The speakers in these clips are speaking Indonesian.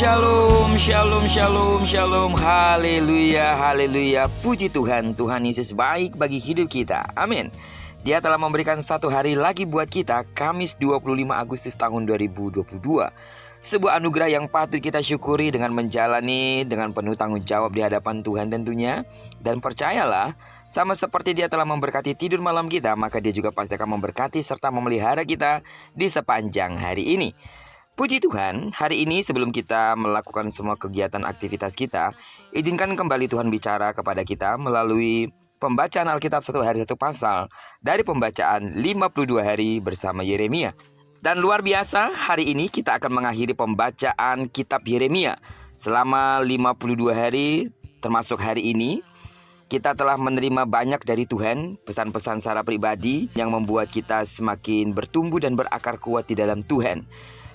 Shalom, shalom, shalom, shalom. Haleluya, haleluya. Puji Tuhan, Tuhan Yesus baik bagi hidup kita. Amin. Dia telah memberikan satu hari lagi buat kita, Kamis 25 Agustus tahun 2022. Sebuah anugerah yang patut kita syukuri dengan menjalani dengan penuh tanggung jawab di hadapan Tuhan tentunya. Dan percayalah, sama seperti Dia telah memberkati tidur malam kita, maka Dia juga pasti akan memberkati serta memelihara kita di sepanjang hari ini. Puji Tuhan, hari ini sebelum kita melakukan semua kegiatan aktivitas kita, izinkan kembali Tuhan bicara kepada kita melalui pembacaan Alkitab satu hari satu pasal dari pembacaan 52 hari bersama Yeremia. Dan luar biasa, hari ini kita akan mengakhiri pembacaan kitab Yeremia. Selama 52 hari termasuk hari ini, kita telah menerima banyak dari Tuhan, pesan-pesan secara pribadi yang membuat kita semakin bertumbuh dan berakar kuat di dalam Tuhan.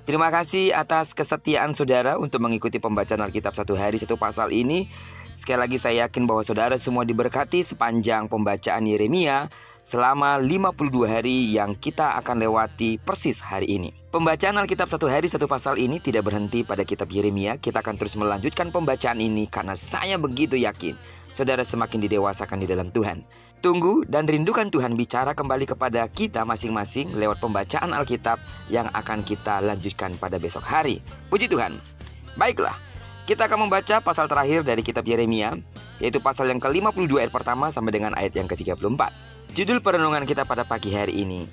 Terima kasih atas kesetiaan saudara untuk mengikuti pembacaan Alkitab satu hari satu pasal ini. Sekali lagi saya yakin bahwa saudara semua diberkati sepanjang pembacaan Yeremia selama 52 hari yang kita akan lewati persis hari ini. Pembacaan Alkitab satu hari satu pasal ini tidak berhenti pada kitab Yeremia. Kita akan terus melanjutkan pembacaan ini karena saya begitu yakin saudara semakin didewasakan di dalam Tuhan. Tunggu dan rindukan Tuhan bicara kembali kepada kita masing-masing lewat pembacaan Alkitab yang akan kita lanjutkan pada besok hari. Puji Tuhan. Baiklah, kita akan membaca pasal terakhir dari kitab Yeremia, yaitu pasal yang ke-52 ayat pertama sampai dengan ayat yang ke-34. Judul perenungan kita pada pagi hari ini,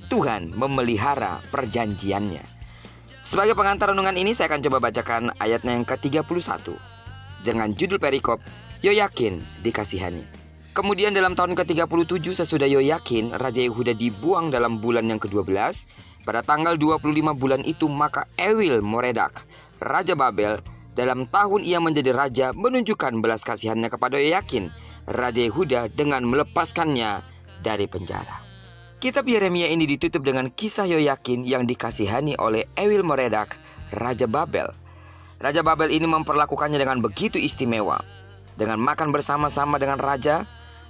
Tuhan memelihara perjanjiannya. Sebagai pengantar renungan ini saya akan coba bacakan ayatnya yang ke-31 dengan judul perikop Yoyakin dikasihani. Kemudian dalam tahun ke-37 sesudah Yoyakin, Raja Yehuda dibuang dalam bulan yang ke-12, pada tanggal 25 bulan itu maka Ewil Moredak, Raja Babel, dalam tahun ia menjadi raja menunjukkan belas kasihannya kepada Yoyakin, Raja Yehuda dengan melepaskannya dari penjara. Kitab Yeremia ini ditutup dengan kisah Yoyakin yang dikasihani oleh Ewil Moredak, Raja Babel. Raja Babel ini memperlakukannya dengan begitu istimewa, dengan makan bersama-sama dengan raja,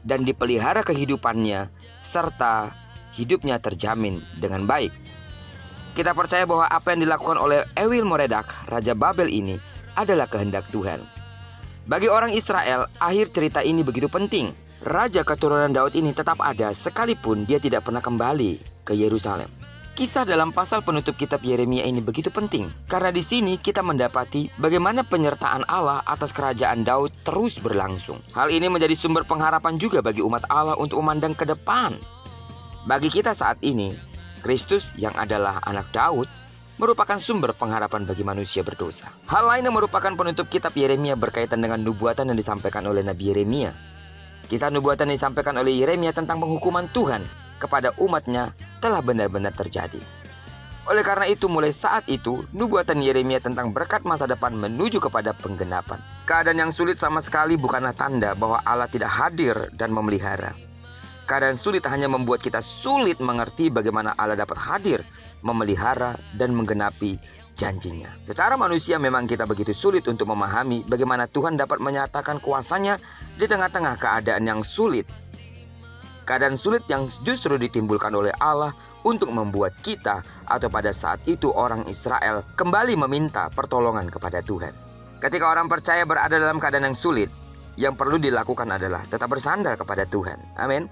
dan dipelihara kehidupannya, serta hidupnya terjamin dengan baik. Kita percaya bahwa apa yang dilakukan oleh Ewil Moredak, Raja Babel ini, adalah kehendak Tuhan. Bagi orang Israel, akhir cerita ini begitu penting. Raja keturunan Daud ini tetap ada sekalipun dia tidak pernah kembali ke Yerusalem. Kisah dalam pasal penutup kitab Yeremia ini begitu penting karena di sini kita mendapati bagaimana penyertaan Allah atas kerajaan Daud terus berlangsung. Hal ini menjadi sumber pengharapan juga bagi umat Allah untuk memandang ke depan. Bagi kita saat ini, Kristus yang adalah anak Daud merupakan sumber pengharapan bagi manusia berdosa. Hal lain yang merupakan penutup kitab Yeremia berkaitan dengan nubuatan yang disampaikan oleh Nabi Yeremia. Kisah nubuatan yang disampaikan oleh Yeremia tentang penghukuman Tuhan kepada umatnya telah benar-benar terjadi. Oleh karena itu mulai saat itu nubuatan Yeremia tentang berkat masa depan menuju kepada penggenapan. Keadaan yang sulit sama sekali bukanlah tanda bahwa Allah tidak hadir dan memelihara. Keadaan sulit hanya membuat kita sulit mengerti bagaimana Allah dapat hadir, memelihara dan menggenapi janjinya. Secara manusia memang kita begitu sulit untuk memahami bagaimana Tuhan dapat menyatakan kuasanya di tengah-tengah keadaan yang sulit. Keadaan sulit yang justru ditimbulkan oleh Allah untuk membuat kita atau pada saat itu orang Israel kembali meminta pertolongan kepada Tuhan. Ketika orang percaya berada dalam keadaan yang sulit, yang perlu dilakukan adalah tetap bersandar kepada Tuhan. Amin.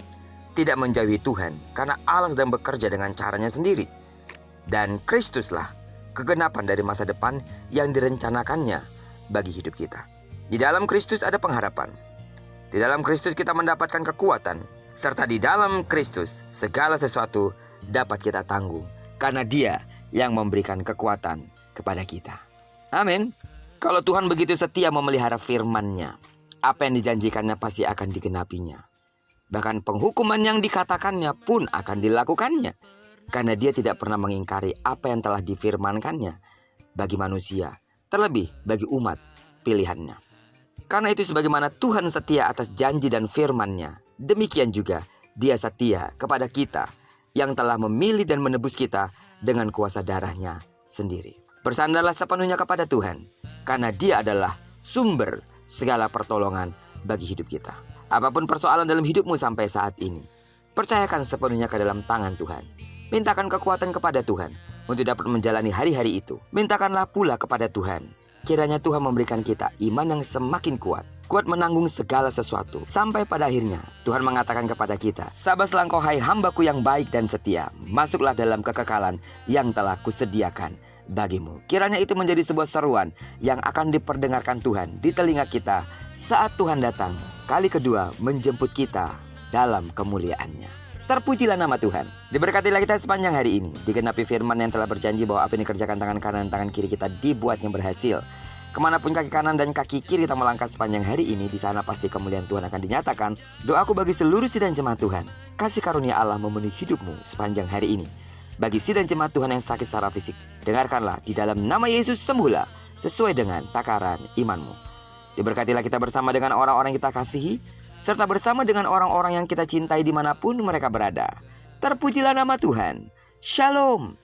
Tidak menjauhi Tuhan karena Allah sedang bekerja dengan caranya sendiri. Dan Kristuslah kegenapan dari masa depan yang direncanakannya bagi hidup kita. Di dalam Kristus ada pengharapan. Di dalam Kristus kita mendapatkan kekuatan. Serta di dalam Kristus segala sesuatu dapat kita tanggung karena Dia yang memberikan kekuatan kepada kita. Amin. Kalau Tuhan begitu setia memelihara firman-Nya, apa yang dijanjikannya pasti akan digenapinya. Bahkan penghukuman yang dikatakannya pun akan dilakukannya karena Dia tidak pernah mengingkari apa yang telah difirmankannya bagi manusia, terlebih bagi umat pilihannya. Karena itu sebagaimana Tuhan setia atas janji dan firman-Nya, demikian juga Dia setia kepada kita yang telah memilih dan menebus kita dengan kuasa darah-Nya sendiri. Bersandarlah sepenuhnya kepada Tuhan, karena Dia adalah sumber segala pertolongan bagi hidup kita. Apapun persoalan dalam hidupmu sampai saat ini, percayakan sepenuhnya ke dalam tangan Tuhan. Mintakan kekuatan kepada Tuhan untuk dapat menjalani hari-hari itu. Mintakanlah pula kepada Tuhan Kiranya Tuhan memberikan kita iman yang semakin kuat menanggung segala sesuatu. Sampai pada akhirnya Tuhan mengatakan kepada kita, "Sabaslah engkau hai hambaku yang baik dan setia, masuklah dalam kekekalan yang telah kusediakan bagimu." Kiranya itu menjadi sebuah seruan yang akan diperdengarkan Tuhan di telinga kita saat Tuhan datang kali kedua menjemput kita dalam kemuliaannya. Terpujilah nama Tuhan. Diberkatilah kita sepanjang hari ini. Digenapi firman yang telah berjanji bahwa apa yang dikerjakan tangan kanan dan tangan kiri kita dibuatnya berhasil. Kemanapun kaki kanan dan kaki kiri kita melangkah sepanjang hari ini, di sana pasti kemuliaan Tuhan akan dinyatakan. Doaku bagi seluruh sidang jemaat Tuhan, kasih karunia Allah memenuhi hidupmu sepanjang hari ini. Bagi sidang jemaat Tuhan yang sakit secara fisik, dengarkanlah di dalam nama Yesus, sembuhlah sesuai dengan takaran imanmu. Diberkatilah kita bersama dengan orang-orang yang kita kasihi, serta bersama dengan orang-orang yang kita cintai dimanapun mereka berada. Terpujilah nama Tuhan. Shalom.